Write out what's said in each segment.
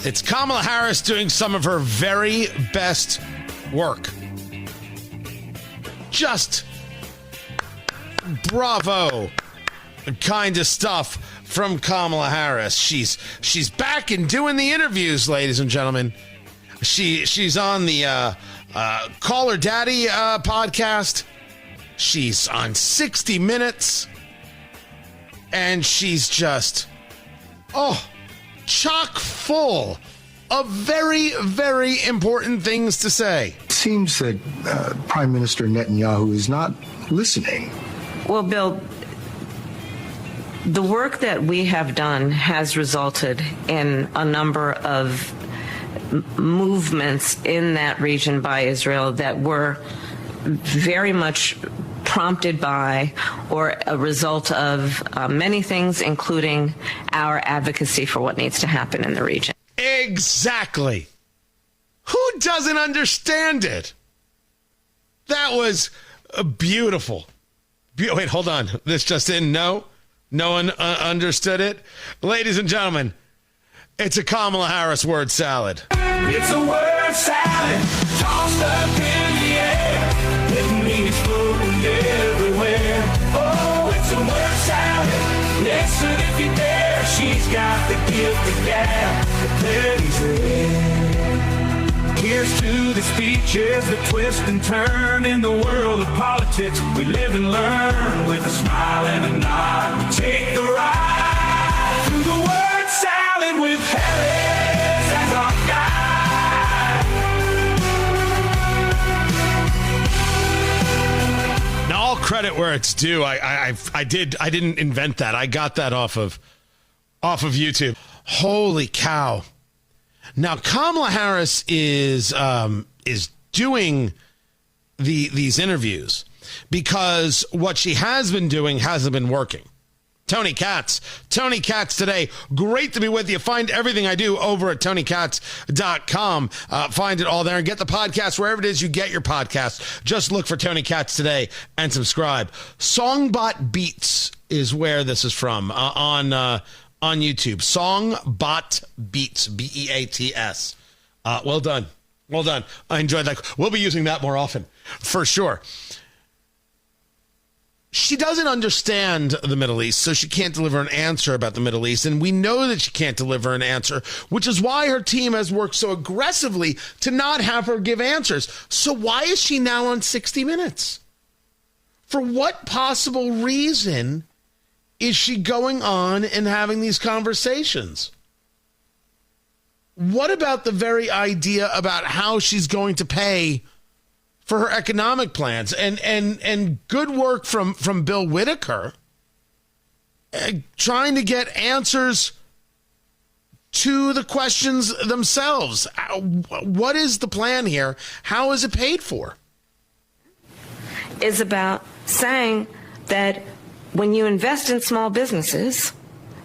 It's Kamala Harris doing some of her very best work. Just bravo kind of stuff from Kamala Harris. She's back and doing the interviews, ladies and gentlemen. She's on the Call Her Daddy podcast. She's on 60 Minutes. And she's just, chock full of very, very important things to say. It seems that Prime Minister Netanyahu is not listening. Well, Bill, the work that we have done has resulted in a number of movements in that region by Israel that were very much prompted by or a result of many things, including our advocacy for what needs to happen in the region. Exactly. Who doesn't understand it? That was beautiful. Wait, hold on. This just in. No one understood it. Ladies and gentlemen, it's a Kamala Harris word salad. It's a word salad, tossed up in the air. It means food everywhere. Oh, it's a word salad. Listen if you dare. She's got the gift of gab. Teddy's there. Here's to the speeches that twist and turn in the world of politics. We live and learn with a smile and a nod. Take the ride through the word salad with Harris as our guide. Now, all credit where it's due. I didn't invent that. I got that off of YouTube. Holy cow. Now, Kamala Harris is doing these interviews because what she has been doing hasn't been working. Tony Katz today. Great to be with you. Find everything I do over at TonyKatz.com. Find it all there and get the podcast wherever it is you get your podcast. Just look for Tony Katz today and subscribe. Songbot Beats is where this is from on YouTube. Songbot Beats, B-E-A-T-S. Well done. I enjoyed that. We'll be using that more often, for sure. She doesn't understand the Middle East, so she can't deliver an answer about the Middle East. And we know that she can't deliver an answer, which is why her team has worked so aggressively to not have her give answers. So why is she now on 60 Minutes? For what possible reason is she going on and having these conversations? What about the very idea about how she's going to pay for her economic plans and good work from Bill Whitaker trying to get answers to the questions themselves? What is the plan here? How is it paid for? Is about saying that when you invest in small businesses,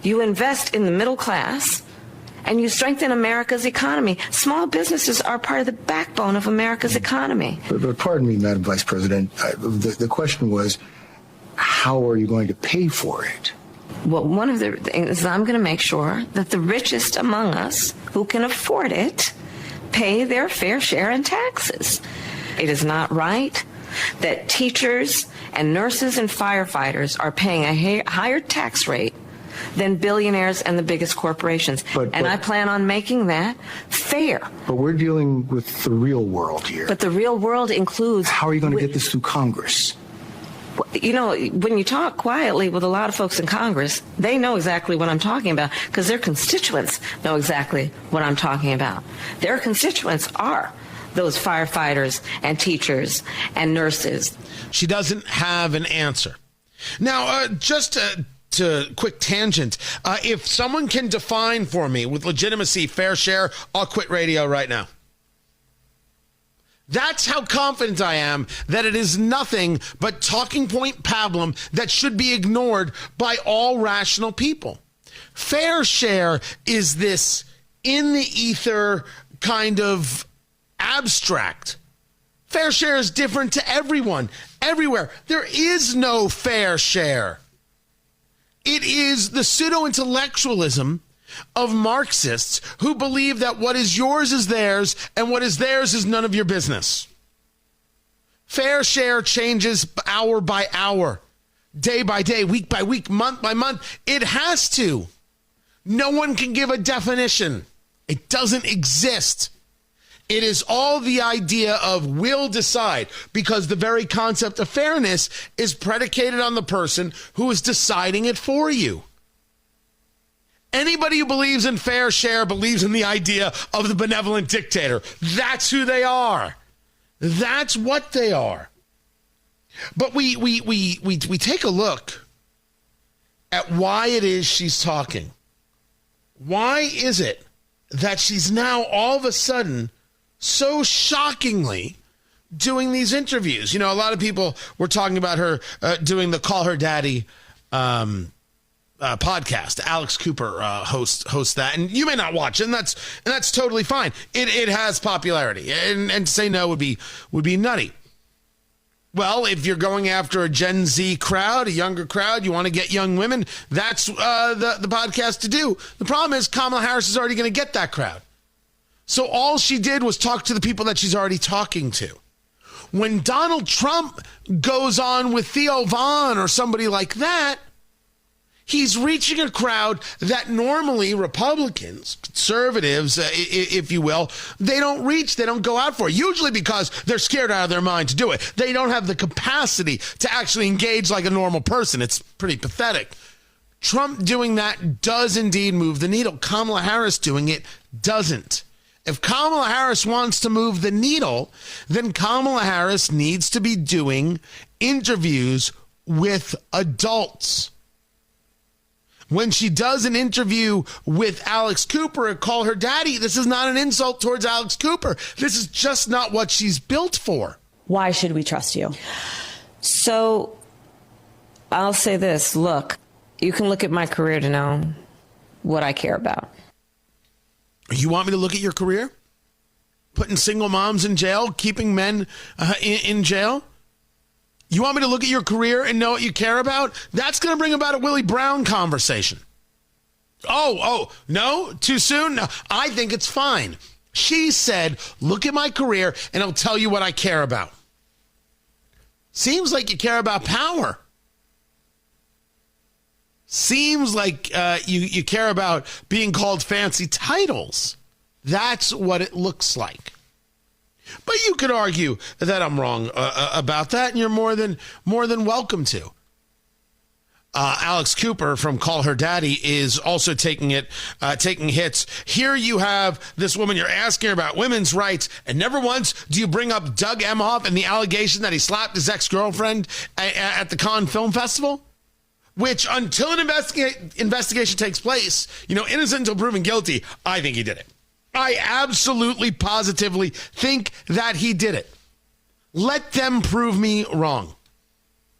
you invest in the middle class, and you strengthen America's economy. Small businesses are part of the backbone of America's economy. But pardon me, Madam Vice President, the question was, how are you going to pay for it? Well, one of the things is I'm going to make sure that the richest among us who can afford it pay their fair share in taxes. It is not right that teachers and nurses and firefighters are paying a higher tax rate than billionaires and the biggest corporations. And I plan on making that fair. But we're dealing with the real world here. But the real world includes... How are you going to get this through Congress? You know, when you talk quietly with a lot of folks in Congress, they know exactly what I'm talking about because their constituents know exactly what I'm talking about. Their constituents are those firefighters and teachers and nurses. She doesn't have an answer. Now, just to quick tangent, if someone can define for me with legitimacy fair share, I'll quit radio right now. That's how confident I am that it is nothing but talking point pablum that should be ignored by all rational people. Fair share is this in the ether kind of abstract. Fair share is different to everyone, everywhere. There is no fair share. It is the pseudo-intellectualism of Marxists who believe that what is yours is theirs and what is theirs is none of your business. Fair share changes hour by hour, day by day, week by week, month by month. It has to. No one can give a definition. It doesn't exist. It is all the idea of will decide, because the very concept of fairness is predicated on the person who is deciding it for you. Anybody who believes in fair share believes in the idea of the benevolent dictator. That's who they are. That's what they are. But we take a look at why it is she's talking. Why is it that she's now all of a sudden so shockingly doing these interviews? You know, a lot of people were talking about her doing the Call Her Daddy podcast. Alex Cooper hosts that, and you may not watch it, and that's totally fine. It has popularity, and to say no would be nutty. Well, if you're going after a Gen Z crowd, a younger crowd, you want to get young women, that's the podcast to do. The problem is Kamala Harris is already going to get that crowd. So all she did was talk to the people that she's already talking to. When Donald Trump goes on with Theo Vaughn or somebody like that, he's reaching a crowd that normally Republicans, conservatives, if you will, they don't reach, they don't go out for, usually because they're scared out of their mind to do it. They don't have the capacity to actually engage like a normal person. It's pretty pathetic. Trump doing that does indeed move the needle. Kamala Harris doing it doesn't. If Kamala Harris wants to move the needle, then Kamala Harris needs to be doing interviews with adults. When she does an interview with Alex Cooper and Call Her Daddy, this is not an insult towards Alex Cooper. This is just not what she's built for. Why should we trust you? So I'll say this. Look, you can look at my career to know what I care about. You want me to look at your career? Putting single moms in jail, keeping men in jail? You want me to look at your career and know what you care about? That's going to bring about a Willie Brown conversation. Oh, no? Too soon? No, I think it's fine. She said, look at my career and I'll tell you what I care about. Seems like you care about power. Seems like you care about being called fancy titles. That's what it looks like. But you could argue that I'm wrong about that, and you're more than welcome to. Alex Cooper from Call Her Daddy is also taking hits. Here you have this woman, you're asking her about women's rights, and never once do you bring up Doug Emhoff and the allegation that he slapped his ex-girlfriend at the Cannes Film Festival, which until an investigation takes place, innocent until proven guilty, I think he did it. I absolutely, positively think that he did it. Let them prove me wrong.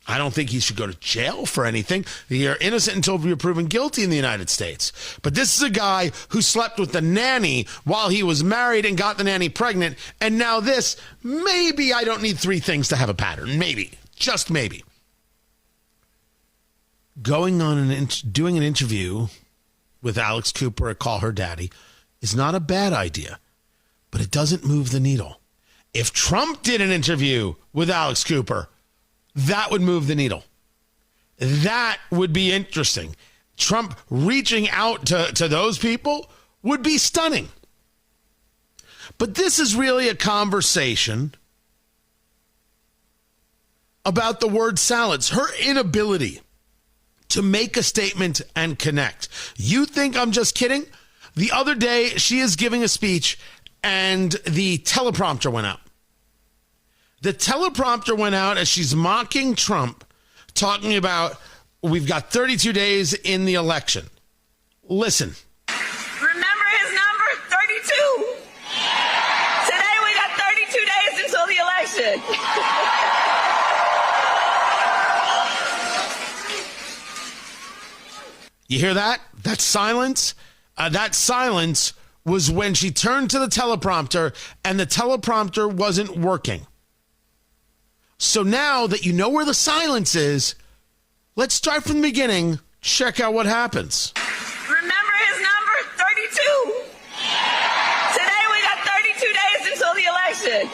I don't think he should go to jail for anything. You're innocent until you're proven guilty in the United States. But this is a guy who slept with the nanny while he was married and got the nanny pregnant. And now this, maybe I don't need three things to have a pattern. Maybe, just maybe. Going on and doing an interview with Alex Cooper at Call Her Daddy is not a bad idea, but it doesn't move the needle. If Trump did an interview with Alex Cooper, that would move the needle. That would be interesting. Trump reaching out to those people would be stunning. But this is really a conversation about the word salads, her inability to make a statement and connect. You think I'm just kidding? The other day, she is giving a speech and the teleprompter went out. The teleprompter went out as she's mocking Trump, talking about we've got 32 days in the election. Listen. Remember his number, 32. Today we got 32 days until the election. You hear that? That silence? That silence was when she turned to the teleprompter and the teleprompter wasn't working. So now that you know where the silence is, let's start from the beginning. Check out what happens. Remember his number, interested.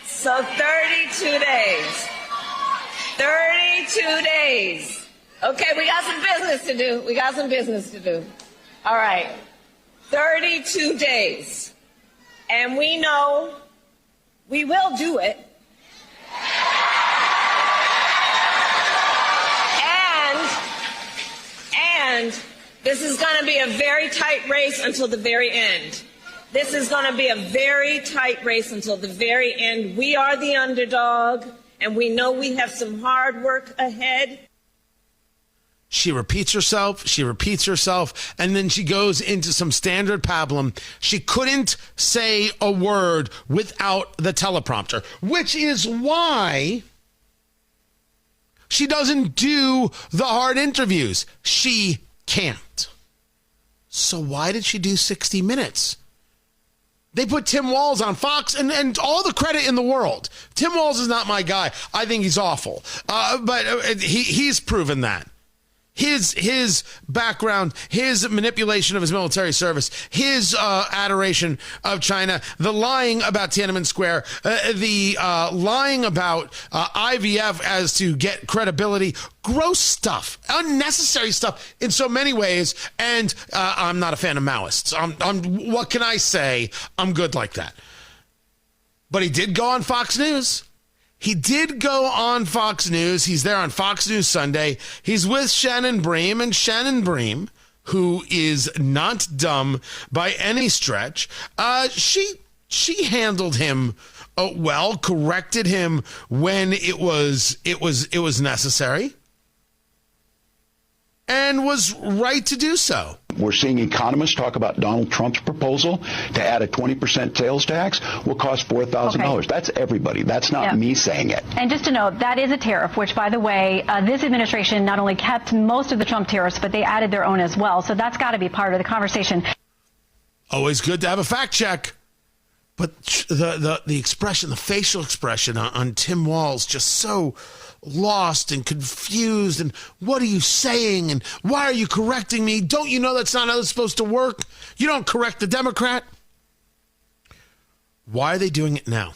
So 32 days. 32 days. Okay, we got some business to do. We got some business to do. All right. 32 days. And we know we will do it. And this is going to be a very tight race until the very end. This is going to be a very tight race until the very end. We are the underdog, and we know we have some hard work ahead. She repeats herself, and then she goes into some standard pablum. She couldn't say a word without the teleprompter, which is why she doesn't do the hard interviews. She can't. So why did she do 60 Minutes? They put Tim Walz on Fox, and all the credit in the world. Tim Walz is not my guy. I think he's awful. But he's proven that. His background, his manipulation of his military service, his adoration of China, the lying about Tiananmen Square, the lying about IVF as to get credibility, gross stuff, unnecessary stuff in so many ways. And I'm not a fan of Maoists. What can I say? I'm good like that. But he did go on Fox News. He did go on Fox News. He's there on Fox News Sunday. He's with Shannon Bream, and Shannon Bream, who is not dumb by any stretch, she handled him well, corrected him when it was necessary, and was right to do so. We're seeing economists talk about Donald Trump's proposal to add a 20% sales tax will cost $4,000. Okay. That's everybody. That's not me saying it. And just to note, that is a tariff, which, by the way, this administration not only kept most of the Trump tariffs, but they added their own as well. So that's got to be part of the conversation. Always good to have a fact check. But the expression, the facial expression on Tim Walz, just so lost and confused, and what are you saying, and why are you correcting me? Don't you know that's not how it's supposed to work? You don't correct the Democrat. Why are they doing it now?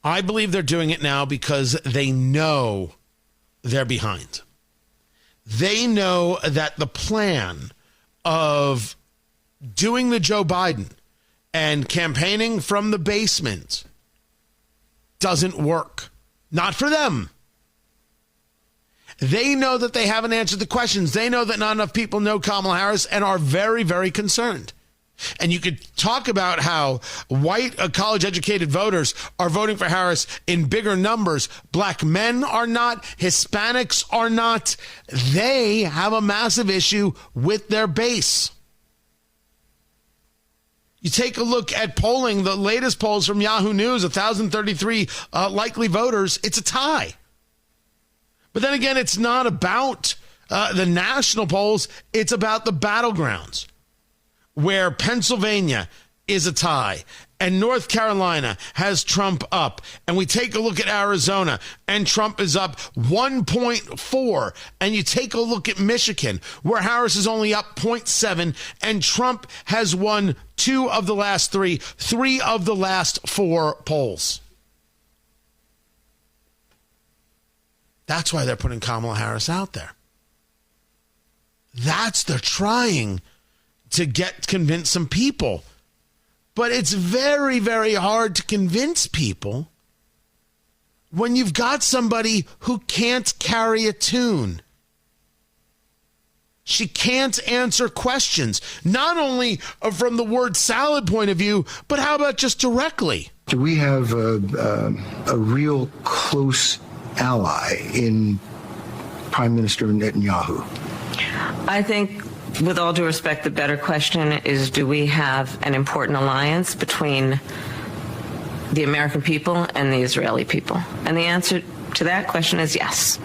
I believe they're doing it now because they know they're behind. They know that the plan of doing the Joe Biden and campaigning from the basement doesn't work. Not for them. They know that they haven't answered the questions. They know that not enough people know Kamala Harris and are very, very concerned. And you could talk about how white college-educated voters are voting for Harris in bigger numbers. Black men are not. Hispanics are not. They have a massive issue with their base. You take a look at polling, the latest polls from Yahoo News, 1,033 likely voters. It's a tie. But then again, it's not about the national polls. It's about the battlegrounds, where Pennsylvania is a tie and North Carolina has Trump up. And we take a look at Arizona and Trump is up 1.4. And you take a look at Michigan, where Harris is only up 0.7 and Trump has won 2 of the last 3 of the last 4 polls. That's why they're putting Kamala Harris out there. They're trying to convince some people. But it's very, very hard to convince people when you've got somebody who can't carry a tune. She can't answer questions, not only from the word salad point of view, but how about just directly? Do we have a real close ally in Prime Minister Netanyahu? I think, with all due respect, the better question is, do we have an important alliance between the American people and the Israeli people? And the answer to that question is yes.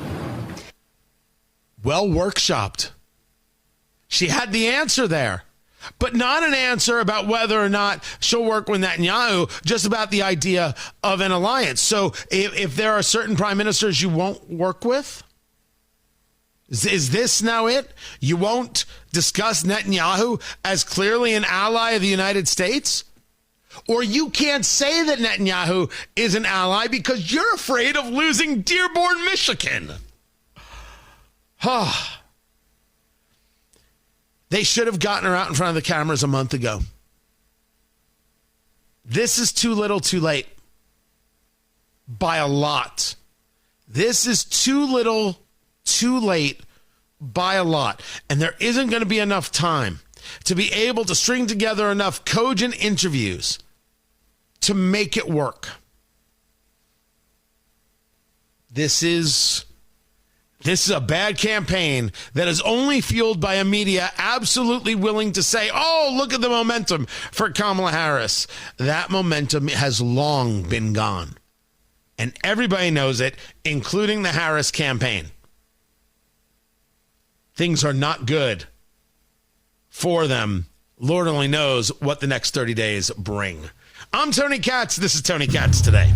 Well workshopped. She had the answer there, but not an answer about whether or not she'll work with Netanyahu, just about the idea of an alliance. So if there are certain prime ministers you won't work with, Is this now it? You won't discuss Netanyahu as clearly an ally of the United States? Or you can't say that Netanyahu is an ally because you're afraid of losing Dearborn, Michigan. They should have gotten her out in front of the cameras a month ago. This is too little, too late. By a lot. This is too little, too late by a lot. And there isn't going to be enough time to be able to string together enough cogent interviews to make it work. This is a bad campaign that is only fueled by a media absolutely willing to say, oh, look at the momentum for Kamala Harris. That momentum has long been gone. And everybody knows it, including the Harris campaign. Things are not good for them. Lord only knows what the next 30 days bring. I'm Tony Katz. This is Tony Katz Today.